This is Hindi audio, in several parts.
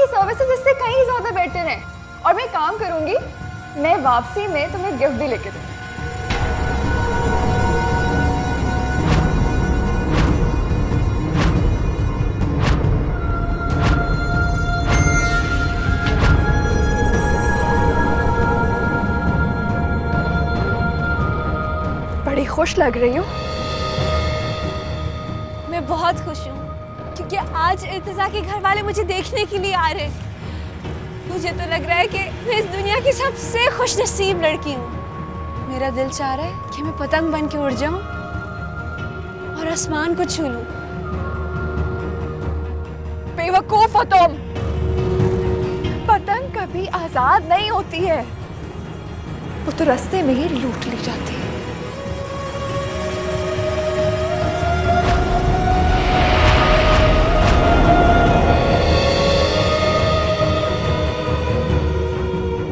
की सर्विसेज इससे कहीं ज्यादा बेटर हैं। और मैं काम करूंगी, मैं वापसी में तुम्हें गिफ्ट भी लेके दूंगी। बड़ी खुश लग रही हूँ। मैं बहुत खुश हूँ क्योंकि आज इर्तिजा के घर वाले मुझे देखने के लिए आ रहे हैं। मुझे तो लग रहा है कि मैं इस दुनिया की सबसे खुशनसीब लड़की हूँ। मेरा दिल चाह रहा है कि मैं पतंग बन के उड़ जाऊं और आसमान को छू लूं। बेवकूफ हो तुम। पतंग कभी आजाद नहीं होती है, वो तो रास्ते में ही लूट ली जाती है।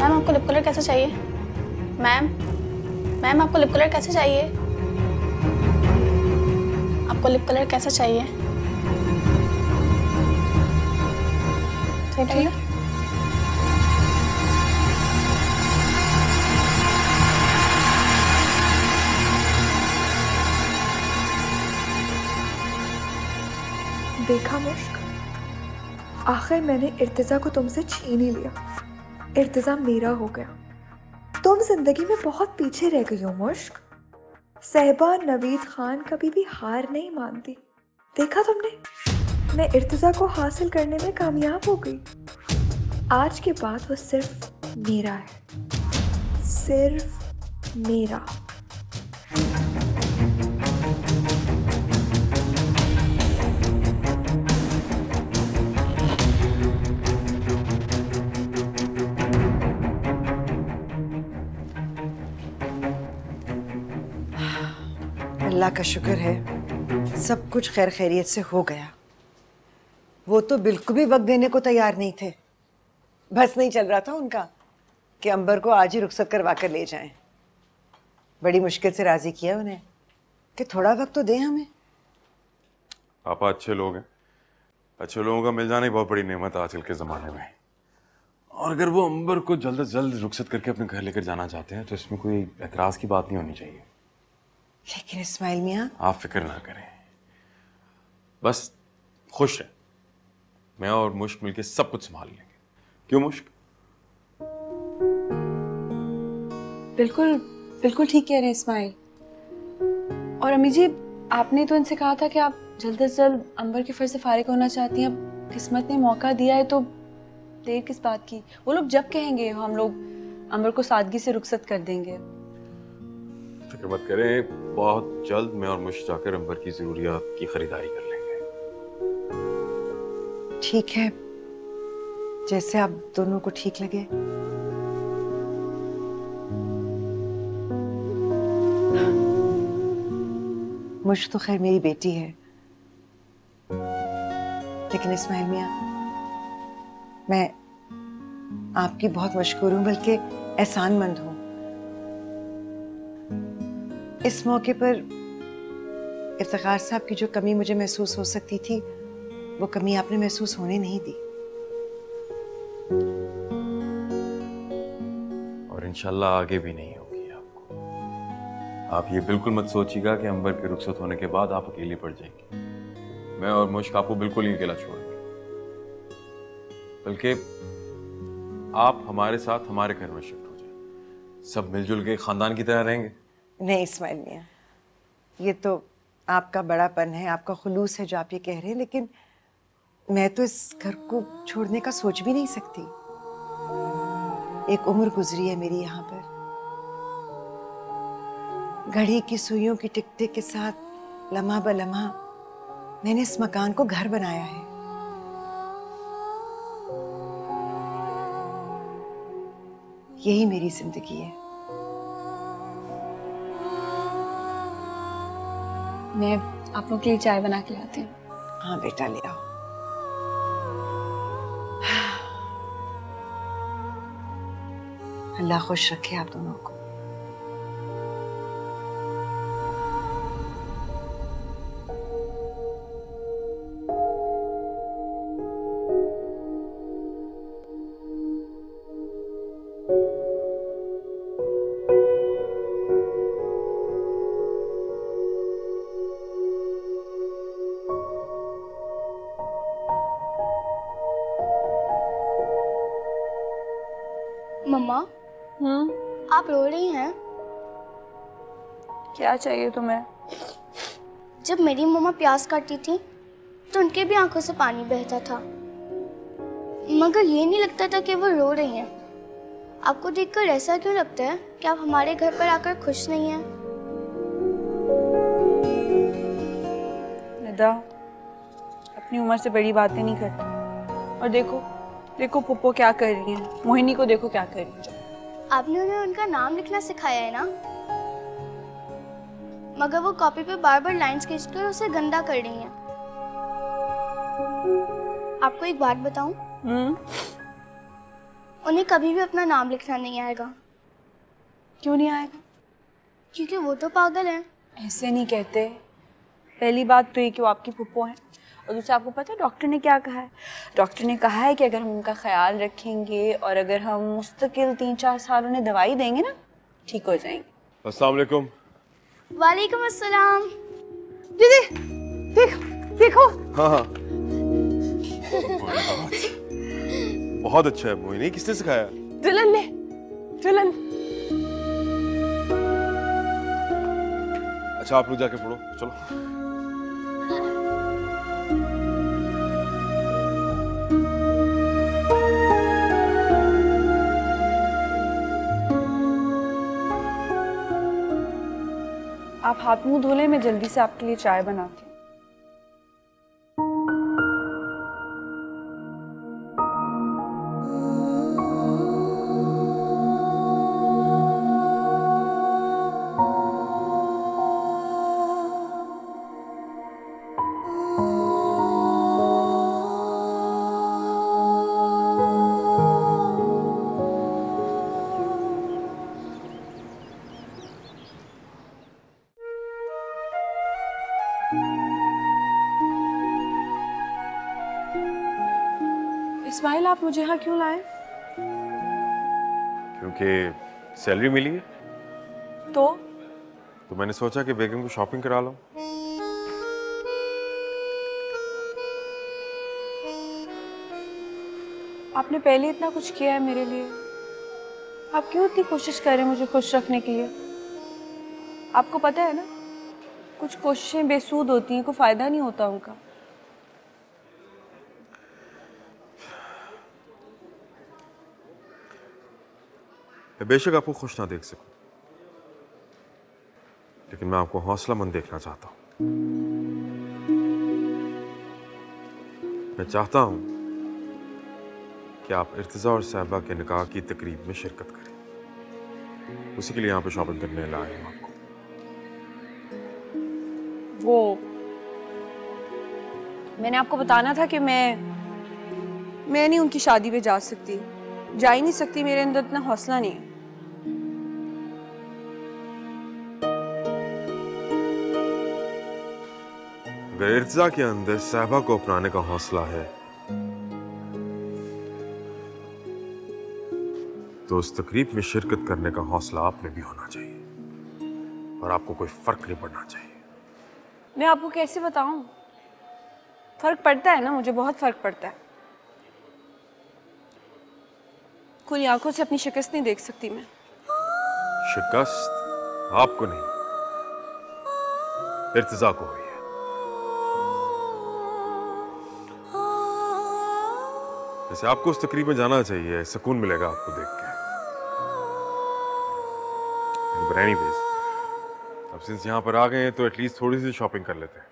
मैम आपको लिप कलर कैसे चाहिए? मैम मैम आपको लिप कलर कैसे चाहिए? आपको लिप कलर कैसा चाहिए? ठीक है। देखा मुश्क, आखिर मैंने इर्तिजा को तुमसे छीन ही लिया। इर्तिजा मेरा हो गया। तुम जिंदगी में बहुत पीछे रह गई हो मुश्क। सहबा नवीद खान कभी भी हार नहीं मानती। देखा तुमने, मैं इर्तिजा को हासिल करने में कामयाब हो गई। आज के बाद वो सिर्फ मेरा है, सिर्फ मेरा। अल्लाह का शुक्र है सब कुछ खैर खैरियत से हो गया। वो तो बिल्कुल भी वक्त देने को तैयार नहीं थे। बस नहीं चल रहा था उनका कि अंबर को आज ही रुखसत करवा कर ले जाएं। बड़ी मुश्किल से राजी किया उन्हें कि थोड़ा वक्त तो दें हमें। आप अच्छे लोग हैं। अच्छे लोगों का मिल जाना ही बहुत बड़ी नेमत है आजकल के ज़माने में। और अगर वो अंबर को जल्द से जल्द रुखसत करके अपने घर लेकर जाना चाहते हैं तो इसमें कोई एतराज़ की बात नहीं होनी चाहिए। लेकिन इस्माइल मियाँ, आप फिक्र ना करें, बस खुश रहें। मैं और मुश्क मिलके सब कुछ संभाल लेंगे। क्यों मुश्क? बिल्कुल बिल्कुल ठीक कह रहे हैं इस्माइल। और अम्मी जी, आपने तो इनसे कहा था कि आप जल्द से जल्द अंबर के फर्ज से फारिग होना चाहती हैं। अब किस्मत ने मौका दिया है तो देर किस बात की। वो लोग जब कहेंगे हम लोग अंबर को सादगी से रुखसत कर देंगे। फिक्र मत करें, बहुत जल्द मैं और मुश्क जाकर अंबर की जरूरियात की खरीदारी कर लेंगे। ठीक है, जैसे आप दोनों को ठीक लगे। मुश्क तो खैर मेरी बेटी है, लेकिन इस्माइल मियाँ, मैं आपकी बहुत मशकूर हूँ, बल्कि एहसानमंद हूँ। इस मौके पर इफ्तिखार साहब की जो कमी मुझे महसूस हो सकती थी, वो कमी आपने महसूस होने नहीं दी। और इंशाल्लाह आगे भी नहीं होगी आपको। आप ये बिल्कुल मत सोचिएगा कि अंबर के रुखसत होने के बाद आप अकेली पड़ जाएंगी। मैं और मुश्क आपको बिल्कुल ही अकेला छोड़ेंगे, बल्कि आप हमारे साथ हमारे घर में शिफ्ट हो जाए। सब मिलजुल के खानदान की तरह रहेंगे। नहीं इस्माइल मियाँ, ये तो आपका बड़ापन है, आपका खुलूस है जो आप ये कह रहे हैं, लेकिन मैं तो इस घर को छोड़ने का सोच भी नहीं सकती। एक उम्र गुजरी है मेरी यहाँ पर। घड़ी की सुइयों की टिक टिक के साथ लम्हा ब लम्हा मैंने इस मकान को घर बनाया है। यही मेरी जिंदगी है। मैं आप लोग के लिए चाय बना के लाती हूँ। हाँ बेटा, ले आओ। अल्लाह खुश रखे आप दोनों को। मम्मा, आप रो रही हैं? क्या चाहिए तुम्हें? जब मेरी मम्मा प्याज काटती थी तो उनके भी आंखों से पानी बहता था, मगर ये नहीं लगता था कि वो रो रही हैं। आपको देखकर ऐसा क्यों लगता है कि आप हमारे घर पर आकर खुश नहीं हैं? निदा, अपनी उम्र से बड़ी बातें नहीं करती। और देखो देखो पुप्पो क्या कर रही है, मोहिनी को देखो क्या कर रही है। आपने उन्हें उनका नाम लिखना सिखाया है ना, मगर वो कॉपी पे बार बार लाइंस खींचकर उसे गंदा कर रही हैं। आपको एक बात बताऊं? उन्हें कभी भी अपना नाम लिखना नहीं आएगा। क्यों नहीं आएगा? क्योंकि वो तो पागल है। ऐसे नहीं कहते। पहली बात तो ये कि वो आपकी पुप्पो है, और दूसरा आपको पता है डॉक्टर ने क्या कहा है? डॉक्टर ने कहा है कि अगर हम उनका ख्याल रखेंगे और अगर हम मुस्तकिल 3-4 साल उन्हें दवाई देंगे ना, ठीक हो जाएंगे। अस्सलाम वालेकुम। वालेकुम अस्सलाम। दीदी देखो देखो। हाँ हाँ, बहुत अच्छा है मोहिनी, किसने सिखाया? दुल्हन ने, दुल्हन। अच्छा आप लोग जाके पढ़ो, चलो। आप हाथ मुंह धो लें, मैं जल्दी से आपके लिए चाय बनाती हूँ। इस्माइल, आप मुझे यहाँ क्यों लाए? क्योंकि सैलरी मिली है तो मैंने सोचा कि बेगम को शॉपिंग करा लो। आपने पहले इतना कुछ किया है मेरे लिए, आप क्यों इतनी कोशिश कर रहे हैं मुझे खुश रखने के लिए? आपको पता है ना, कुछ कोशिशें बेसूद होती हैं, कोई फायदा नहीं होता उनका। बेशक आपको खुश ना देख सकूं, लेकिन मैं आपको हौसलामंद देखना चाहता हूं। मैं चाहता हूं कि आप इर्तिजा और साहिबा के निकाह की तकरीब में शिरकत करें। उसी के लिए यहाँ पे शॉपिंग करने लाए हैं आपको। वो मैंने आपको बताना था कि मैं नहीं उनकी शादी पे जा सकती, जा ही नहीं सकती, मेरे अंदर इतना हौसला नहीं है। अगर इर्तिजा के अंदर साहिबा को अपनाने का हौसला है तो उस तकरीब में शिरकत करने का हौसला आप में भी होना चाहिए और आपको कोई फर्क नहीं पड़ना चाहिए। मैं आपको कैसे बताऊं? फर्क पड़ता है ना, मुझे बहुत फर्क पड़ता है। खुली आंखों से अपनी शिकस्त नहीं देख सकती मैं। शिकस्त आपको नहीं, इर्तिजा को हुई है। जैसे आपको उस तकरीब में जाना चाहिए, सुकून मिलेगा आपको देख के। But anyways, अब सिंस यहाँ पर आ गए हैं तो एटलीस्ट थोड़ी सी शॉपिंग कर लेते हैं।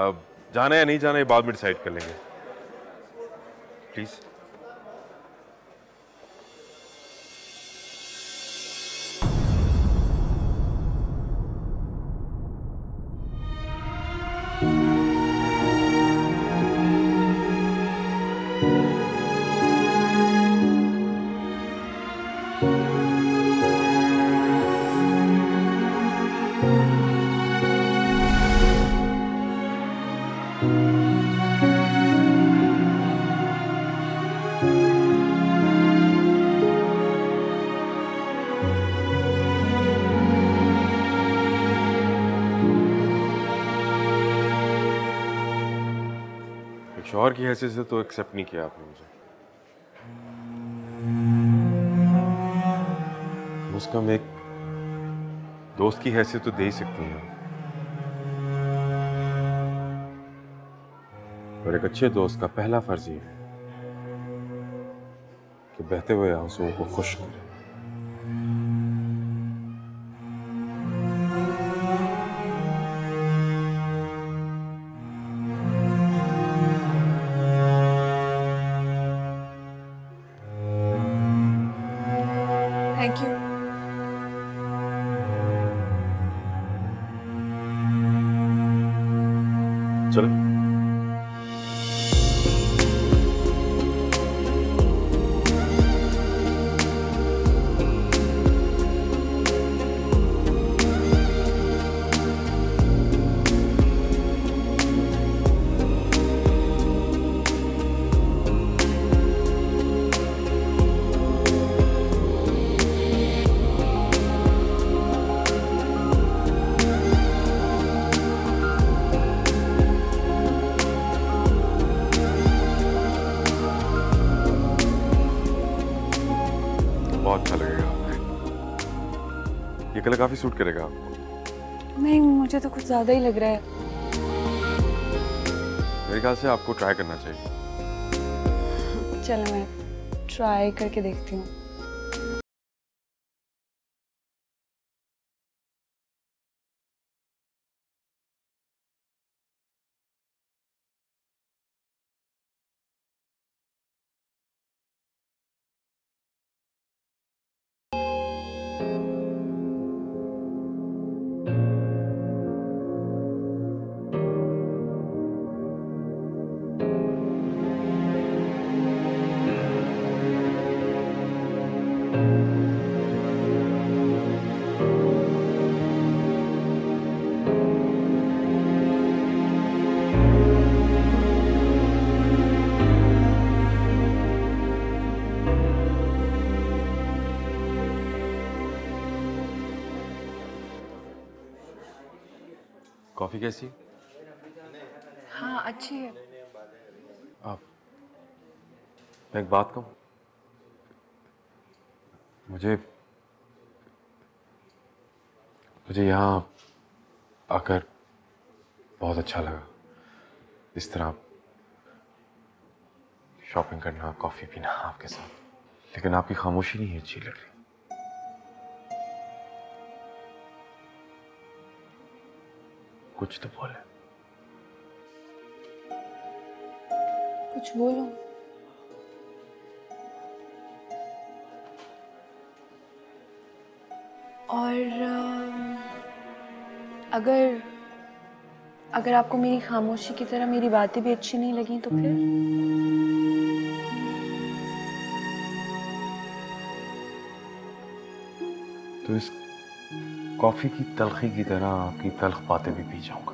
अब जाना या नहीं जाना ये बाद में डिसाइड कर लेंगे, प्लीज। शौहर की हैसियत से तो एक्सेप्ट नहीं किया आपने मुझे। उसका मैं एक दोस्त की हैसियत तो दे ही सकती हूँ, और एक अच्छे दोस्त का पहला फर्ज ये है कि बहते हुए आंसुओं को खुश करे। Thank you. चलो। बहुत अच्छा लगेगा आपको। ये कलर काफी सूट करेगा आपको। नहीं, मुझे तो कुछ ज्यादा ही लग रहा है। मेरे ख्याल से आपको ट्राई करना चाहिए। चलो मैं ट्राई करके देखती हूँ। कॉफी कैसी है? हाँ, अच्छी है। आप, मैं एक बात कहूँ, मुझे यहाँ आकर बहुत अच्छा लगा। इस तरह शॉपिंग करना, कॉफी पीना आपके साथ, लेकिन आपकी खामोशी नहीं अच्छी लग रही। कुछ तो बोले। कुछ बोलो। और अगर आपको मेरी खामोशी की तरह मेरी बातें भी अच्छी नहीं लगी तो फिर? तो इस कॉफी की तलखी की तरह आपकी तल्ख बातें भी पी जाऊंगा।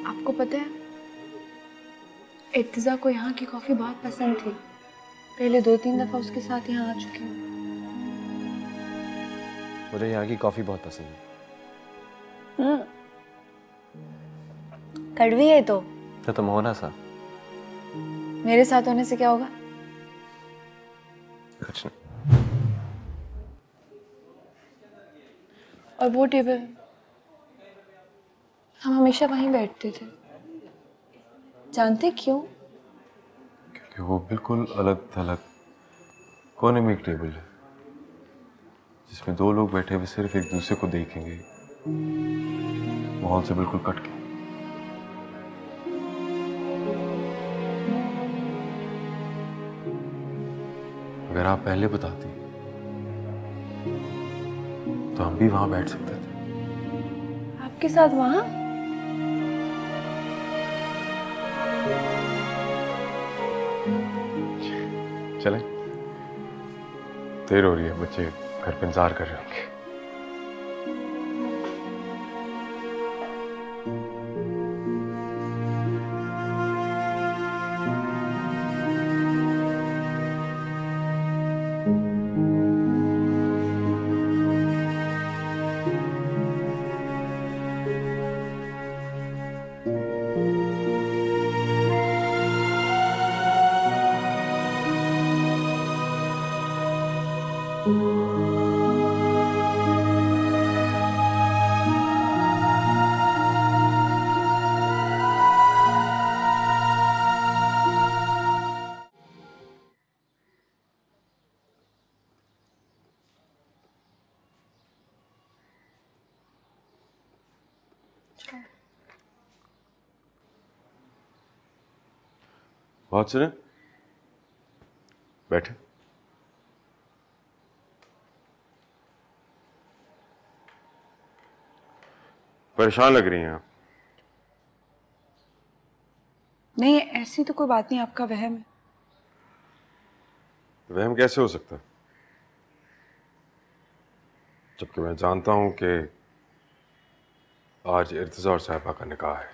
आपको पता है, इर्तिजा को यहाँ की कॉफी बहुत पसंद थी। पहले 2-3 दफा उसके साथ यहाँ आ चुकी हूँ। मुझे यहाँ की कॉफी बहुत पसंद है। कड़वी है तो तुम हो ना सा। मेरे साथ होने से क्या होगा? कुछ नहीं। और वो टेबल, हम हमेशा वहीं बैठते थे। जानते क्यों? क्योंकि वो बिल्कुल अलग थलग कोने में एक टेबल है, जिसमें 2 लोग बैठे हुए सिर्फ एक दूसरे को देखेंगे, माहौल से बिल्कुल कट के। अगर आप पहले बताती तो हम भी वहां बैठ सकते थे। आपके साथ वहां? चले, देर हो रही है, बच्चे घर पे इंतजार कर रहे होंगे। बहुत सुने, बैठे। परेशान लग रही हैं आप। नहीं, ऐसी तो कोई बात नहीं, आपका वहम है। वहम कैसे हो सकता है, जबकि मैं जानता हूं कि आज इर्तिजा और साहिबा का निकाह है।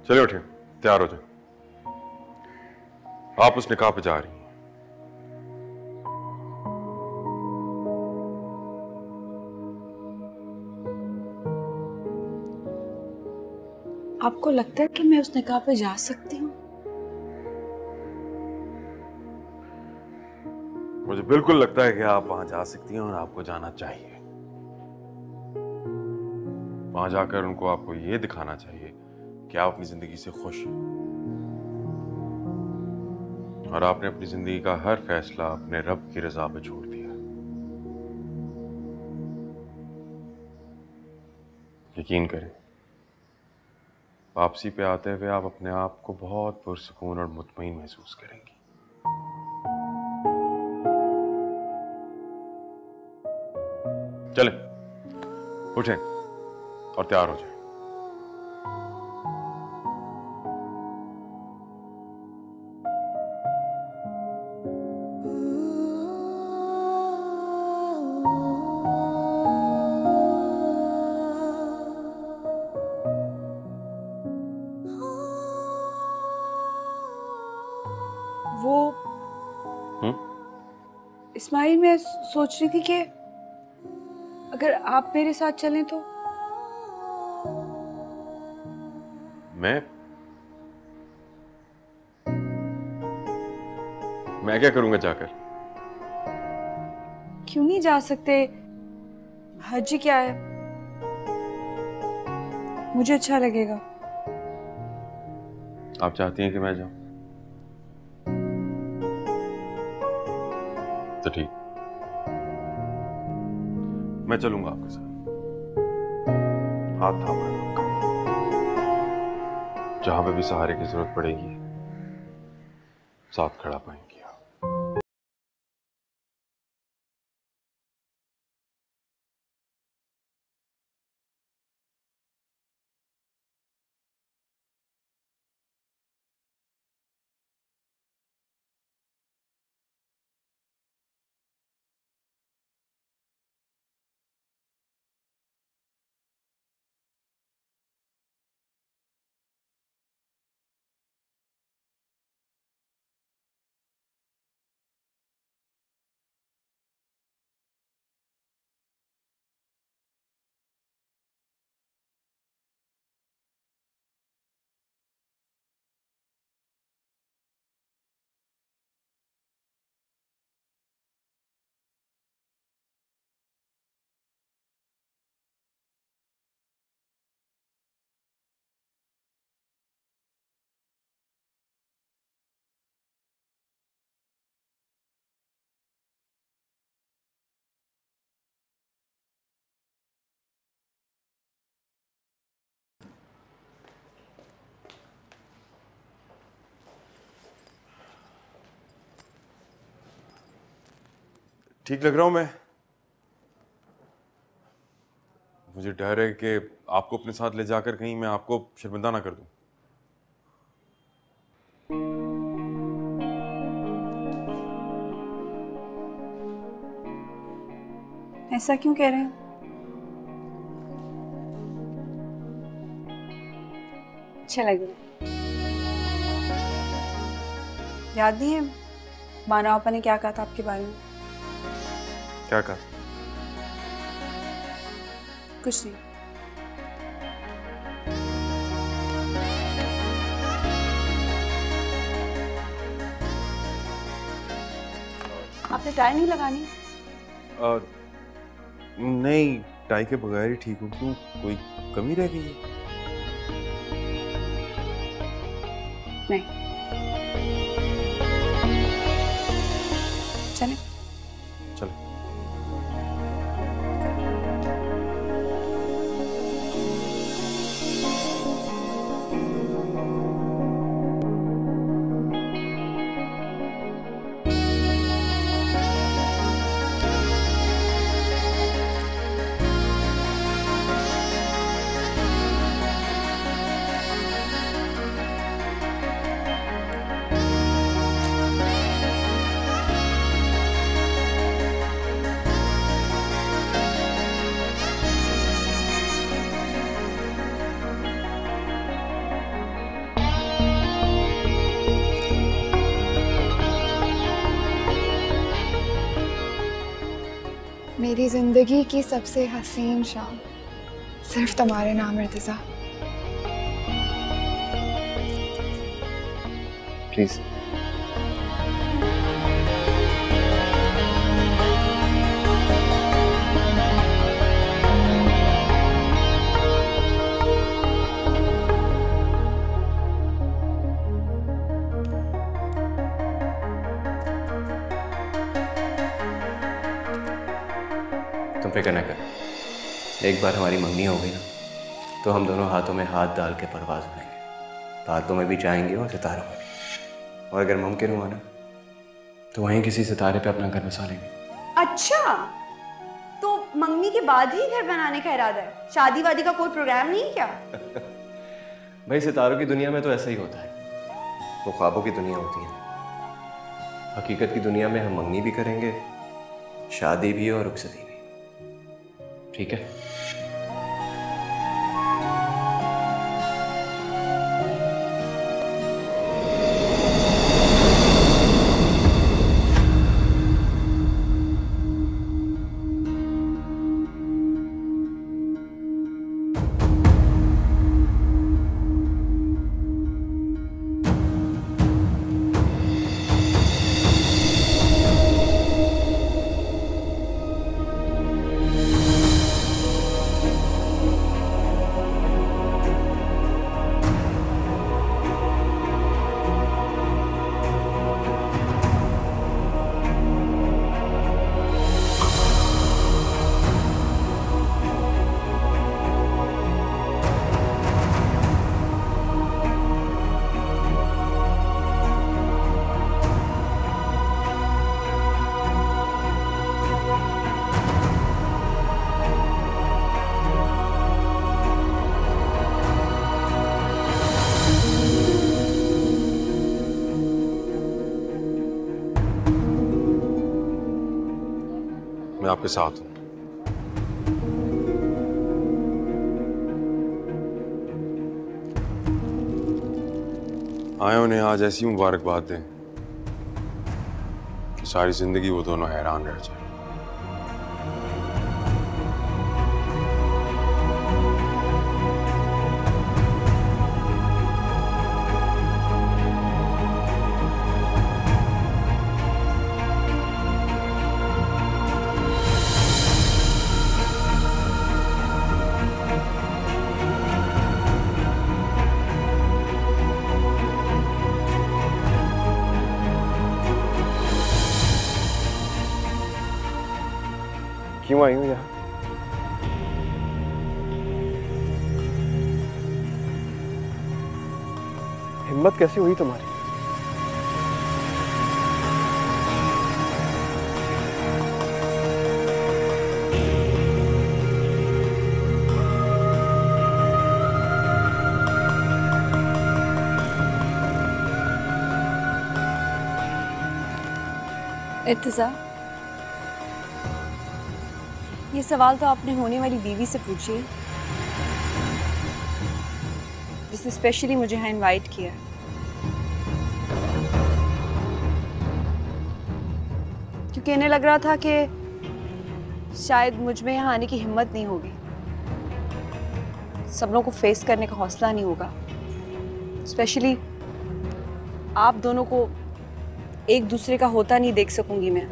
चलिए उठिए, तैयार हो जाए। आप उस निकाह पे जा रही हैं। आपको लगता है कि मैं उस निकाह पे जा सकती हूँ? मुझे बिल्कुल लगता है कि आप वहां जा सकती हैं और आपको जाना चाहिए। वहां जाकर उनको आपको ये दिखाना चाहिए कि आप अपनी जिंदगी से खुश हैं और आपने अपनी जिंदगी का हर फैसला अपने रब की रजा पे छोड़ दिया। यकीन करें, वापसी पे आते हुए आप अपने आप को बहुत पुरसुकून और मुतमईन महसूस करेंगी। चलें, उठें और तैयार हो जाएं। वो इस्माइल, मैं सोच रही थी कि अगर आप मेरे साथ चलें तो। मैं क्या करूंगा जाकर? क्यों नहीं जा सकते? हज क्या है, मुझे अच्छा लगेगा। आप चाहती हैं कि मैं जाऊं तो ठीक, मैं चलूंगा आपके साथ। हाथ थामा है आपका, जहां पे भी सहारे की जरूरत पड़ेगी साथ खड़ा पाएंगे आप। ठीक लग रहा हूं मैं? मुझे डर है कि आपको अपने साथ ले जाकर कहीं मैं आपको शर्मिंदा ना कर दूं। ऐसा क्यों कह रहे हैं? अच्छा लग रहा है। याद नहीं है माना आपा ने क्या कहा था आपके बारे में? क्या कहा? कुछ नहीं। आपने टाई नहीं लगानी? नहीं, टाई के बगैर ही ठीक हूँ। क्यों, कोई कमी रह गई है? नहीं। चले चलो। मेरी जिंदगी की सबसे हसीन शाम सिर्फ तुम्हारे नाम इर्तिजा। प्लीज। तुम फिक्र न कर, एक बार हमारी मंगनी हो गई ना तो हम दोनों हाथों में हाथ डाल के परवाज उड़ेंगे, बादलों में भी जाएंगे और सितारों में भी। और अगर मुमकिन हुआ ना तो वहीं किसी सितारे पे अपना घर बसा लेंगे। अच्छा, तो मंगनी के बाद ही घर बनाने का इरादा है? शादी वादी का कोई प्रोग्राम नहीं है क्या? भाई सितारों की दुनिया में तो ऐसा ही होता है, वो ख्वाबों की दुनिया होती है। हकीकत की दुनिया में हम मंगनी भी करेंगे, शादी भी और रुखसती भी। ठीक है? मैं आपके साथ हूं। आए उन्हें आज ऐसी मुबारकबाद दें कि सारी जिंदगी वो दोनों हैरान रह जाए। क्यों आई हूँ यहाँ? हिम्मत कैसी हुई तुम्हारी? इर्तिजा, ये सवाल तो आपने होने वाली बीवी से पूछिए जिसने स्पेशली मुझे यहाँ इनवाइट किया है। क्योंकि इन्हें लग रहा था कि शायद मुझ में यहाँ आने की हिम्मत नहीं होगी, सब लोगों को फेस करने का हौसला नहीं होगा। स्पेशली आप दोनों को एक दूसरे का होता नहीं देख सकूंगी मैं।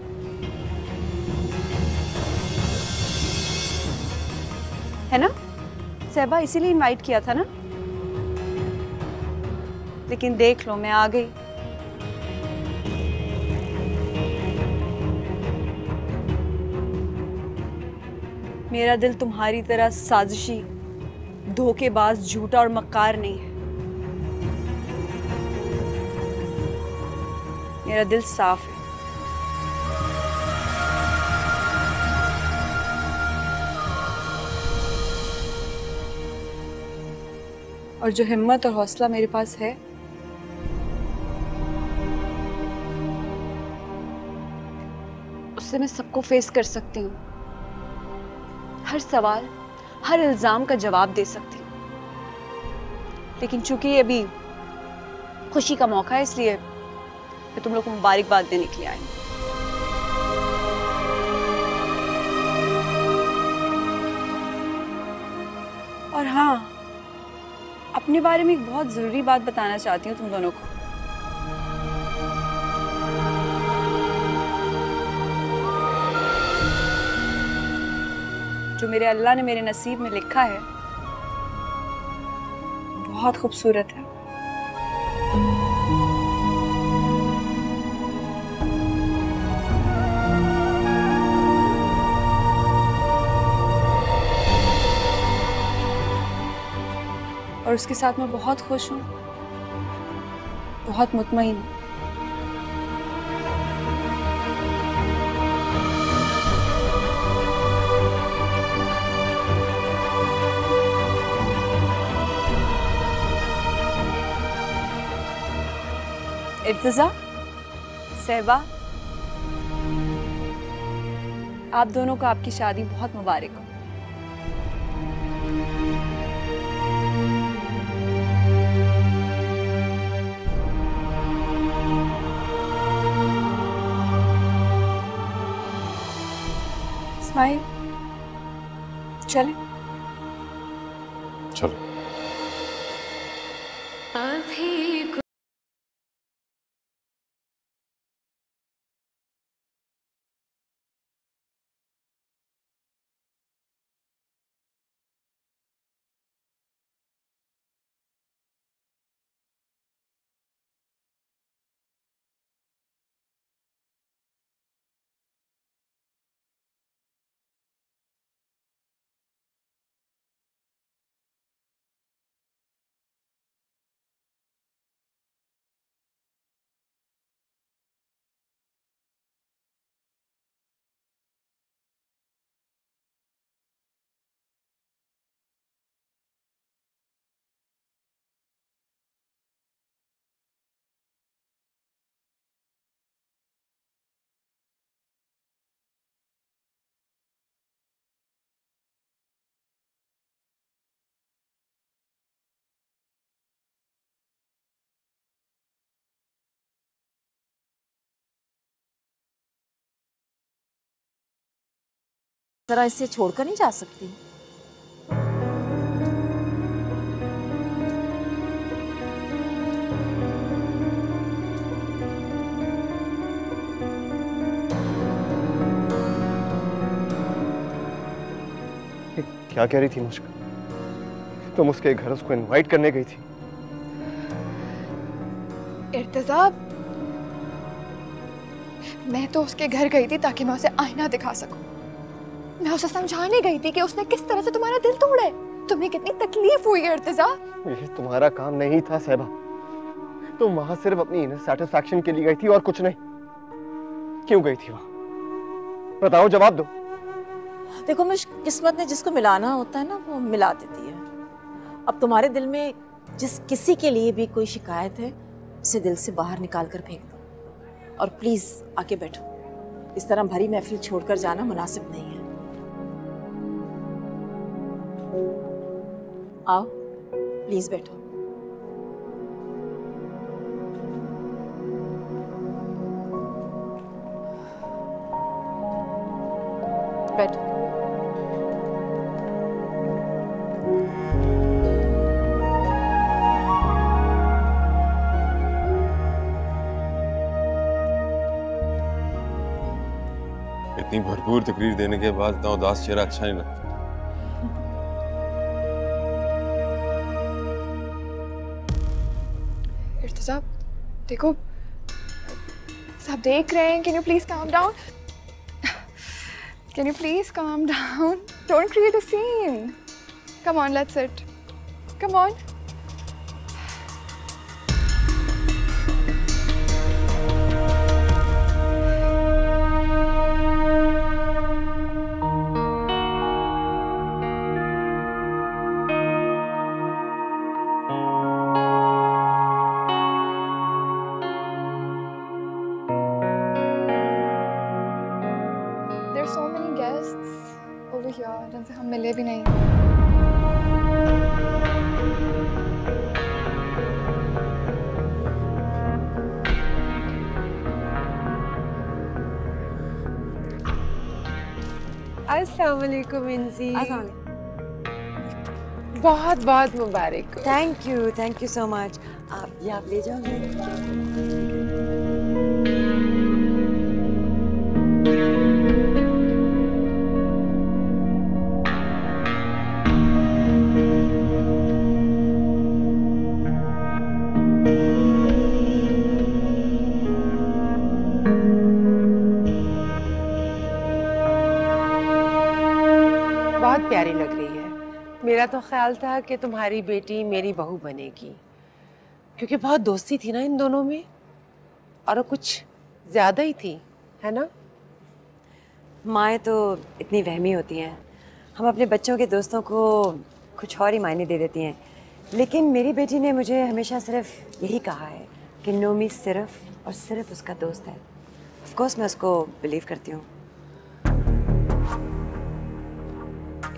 है ना? सहबा इसीलिए इनवाइट किया था ना? लेकिन देख लो, मैं आ गई। मेरा दिल तुम्हारी तरह साजिशी, धोखेबाज, झूठा और मक्कार नहीं है। मेरा दिल साफ है। और जो हिम्मत और हौसला मेरे पास है, उससे मैं सबको फेस कर सकती हूँ। हर सवाल, हर इल्जाम का जवाब दे सकती हूँ। लेकिन चूंकि ये अभी खुशी का मौका है, इसलिए मैं तुम लोग को मुबारकबाद देने के लिए आई हूँ। और हाँ, अपने बारे में एक बहुत जरूरी बात बताना चाहती हूँ तुम दोनों को। जो मेरे अल्लाह ने मेरे नसीब में लिखा है, बहुत खूबसूरत है। और उसके साथ मैं बहुत खुश हूँ, बहुत मुतमईन हूँ। इर्तिजा, सहबा, आप दोनों को आपकी शादी बहुत मुबारक हो। इस्माइल, चलें? चलो। जरा इसे छोड़कर नहीं जा सकती। क्या कह रही थी मुश्क? तुम उसके घर उसको इनवाइट करने गई थी? इर्तिजा, मैं तो उसके घर गई थी ताकि मैं उसे आईना दिखा सकूं। मैं उसे समझाने गई थी कि उसने किस तरह से तुम्हारा दिल तोड़ा है। तुम्हें कितनी तकलीफ हुई है इर्तिजा। ये तुम्हारा काम नहीं था सहबा। तुम वहां सिर्फ अपनी इनर सेटिस्फैक्शन के लिए गई थी और कुछ नहीं। क्यों गई थी वहां? बताओ, जवाब दो। देखो मुश्क, किस्मत ने जिसको मिलाना होता है ना, वो मिला देती है। अब तुम्हारे दिल में जिस किसी के लिए भी कोई शिकायत है, उसे दिल से बाहर निकाल कर फेंक दो। और प्लीज आके बैठो। इस तरह भरी महफिल छोड़कर जाना मुनासिब नहीं है। आओ, प्लीज बैठो। बैठो। इतनी भरपूर तकरीर देने के बाद इतना उदास चेहरा अच्छा नहीं लगता। इर्तिजा, देखो सब देख रहे हैं. Can you please calm down? Can you please calm down? Don't create a scene. Come on, let's sit. Come on. There's so many guests over here जिनसे हम मिले भी नहीं. अस्सलाम वालेकुम इंजी. बहुत बहुत मुबारक हो. Thank you so much. आप ले जाओ. बहुत प्यारी लग रही है. मेरा तो ख्याल था कि तुम्हारी बेटी मेरी बहू बनेगी, क्योंकि बहुत दोस्ती थी ना इन दोनों में, और कुछ ज्यादा ही थी, है ना? माएँ तो इतनी वहमी होती हैं. हम अपने बच्चों के दोस्तों को कुछ और ही मायने दे देती हैं, लेकिन मेरी बेटी ने मुझे हमेशा सिर्फ यही कहा है कि नोमी सिर्फ और सिर्फ उसका दोस्त है. ऑफ कोर्स मैं उसको बिलीव करती हूँ.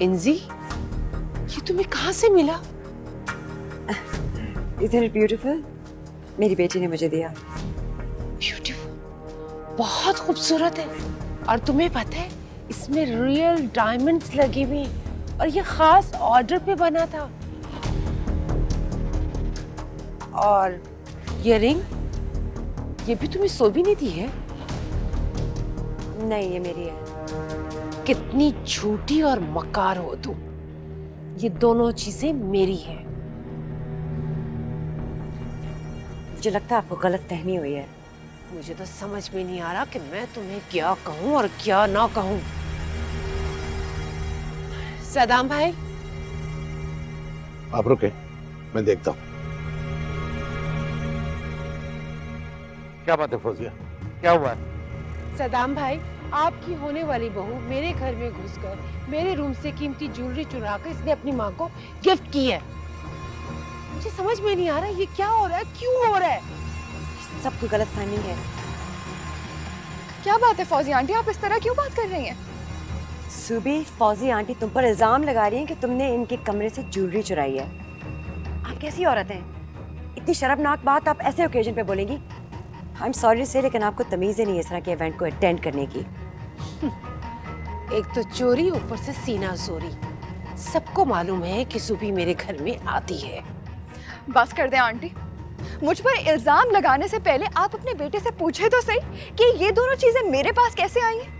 इंजी, ये तुम्हें कहाँ से मिला? Isn't it beautiful? मेरी बेटी ने मुझे दिया. ब्यूटीफुल, बहुत खूबसूरत है. और तुम्हें पता है इसमें रियल डायमंड्स लगे हुए हैं, और ये खास ऑर्डर पे बना था. और ये रिंग, ये भी तुम्हें सोबी ने दी है? नहीं, ये मेरी है. कितनी झूठी और मकार हो तुम. ये दोनों चीजें मेरी हैं. मुझे लगता है आपको गलत फहमी हुई है. मुझे तो समझ में नहीं आ रहा कि मैं तुम्हें क्या कहूं और क्या ना कहूं. सदाम भाई, आप रुके, मैं देखता हूं. क्या बात है फौजिया, क्या हुआ है? सदाम भाई, आपकी होने वाली बहू मेरे घर में घुसकर मेरे रूम से कीमती ज्वेलरी चुराकर इसने अपनी माँ को गिफ्ट की है. मुझे समझ में नहीं आ रहा ये क्या हो रहा है, क्यों हो रहा है? सब कोई गलत फहमी है. क्या बात है फौजी आंटी, आप इस तरह क्यों बात कर रही हैं? सुबी, फौजी आंटी तुम पर इल्जाम लगा रही हैं कि तुमने इनके कमरे से ज्वेलरी चुराई है. आप कैसी औरत हैं? इतनी शर्मनाक बात आप ऐसे ओकेजन पे बोलेंगी? आई एम सॉरी से, लेकिन आपको तमीज़ ही नहीं इस तरह के इवेंट को अटेंड करने की. एक तो चोरी, ऊपर से सीना जोरी. सबको मालूम है कि सुबी मेरे घर में आती है. बस कर दें आंटी, मुझ पर इल्जाम लगाने से पहले आप अपने बेटे से पूछे तो सही कि ये दोनों चीजें मेरे पास कैसे आई हैं.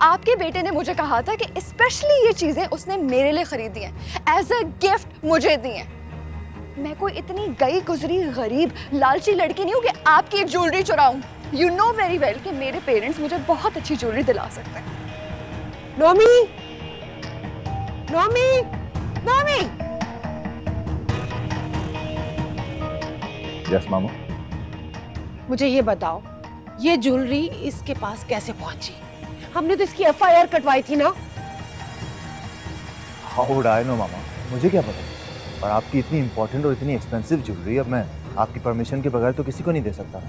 आपके बेटे ने मुझे कहा था कि स्पेशली ये चीजें उसने मेरे लिए खरीदी हैं, एज अ गिफ्ट मुझे दी हैं. मैं कोई इतनी गई गुजरी गरीब लालची लड़की नहीं हूँ कि आपकी ज्वेलरी चुराऊं. यू नो वेरी वेल कि मेरे पेरेंट्स मुझे बहुत अच्छी ज्वेलरी दिला सकते हैं. नोमी, नोमी, नोमी. यस मामा. मुझे ये बताओ, ये ज्वेलरी इसके पास कैसे पहुंची? हमने तो इसकी FIR कटवाई थी ना. हाउ वुड आई नो मामा, मुझे क्या पता. और आपकी इतनी इंपॉर्टेंट और इतनी एक्सपेंसिव ज्वेलरी अब मैं आपकी परमिशन के बगैर तो किसी को नहीं दे सकता.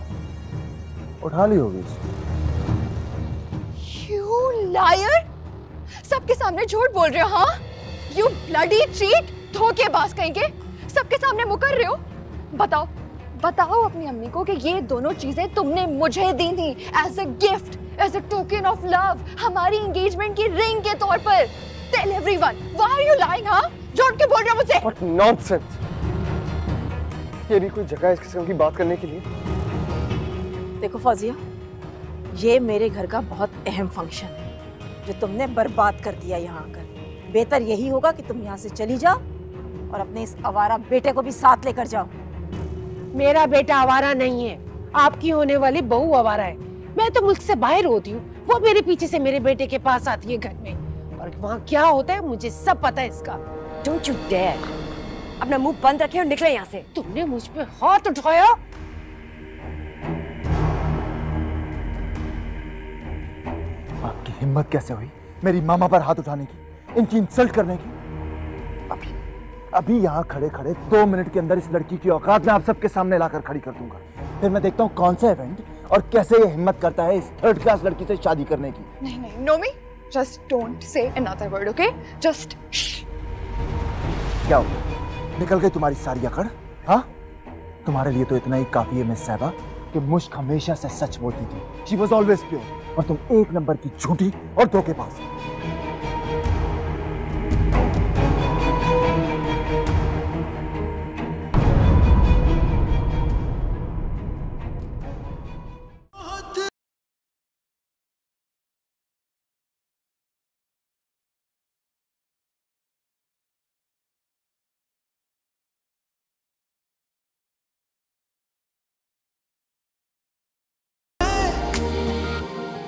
उठा ली होगी. You liar! सबके सामने झूठ बोल रहे हो, हाँ? You bloody cheat! धोखेबाज कहीं के, सबके सामने मुकर रहे हो. बताओ, बताओ अपनी अम्मी को कि ये दोनों चीजें तुमने मुझे दी थी as a gift, as a token of love, हमारी एंगेजमेंट की रिंग के तौर पर. Tell everyone, why are you lying, हाँ? झूठ क्यों बोल रहे हो मुझसे? What nonsense! ये भी कोई जगह है इस किस्म की बात करने के लिए? देखो फौजिया, ये मेरे घर का बहुत अहम फंक्शन है जो तुमने बर्बाद कर दिया यहाँ आकर. बेहतर यही होगा कि तुम यहाँ से चली जाओ और अपने इस आवारा बेटे को भी साथ लेकर जाओ. मेरा बेटा आवारा नहीं है, आपकी होने वाली बहू आवारा है। मैं तो मुल्क से बाहर होती हूँ, वो मेरे पीछे से मेरे बेटे के पास आती है घर में, और वहाँ क्या होता है मुझे सब पता है इसका। Don't you dare! अपना मुंह बंद रखे और निकले यहाँ से। तुमने मुझ पे हाथ उठाया। आपकी हिम्मत कैसे हुई मेरी मामा पर हाथ उठाने की, इनकी इंसल्ट करने की? अभी यहाँ खड़े खड़े 2 मिनट के अंदर इस लड़की की औकात मैं आप सबके सामने लाकर खड़ी कर दूंगा। फिर मैं देखता हूँ कौन सा इवेंट और कैसे ये हिम्मत करता है इस 3rd क्लास लड़की से शादी करने की। नहीं नहीं नोमी, just don't say another word, okay? Just क्या हो निकल गई तुम्हारी सारी अकड़? हाँ, तुम्हारे लिए तो इतना ही काफी है मिस साहिबा कि मुश्क हमेशा से सच बोलती थी। शी वॉज ऑलवेज प्योर, और तुम 1 नंबर की झूठी और धोखेबाज।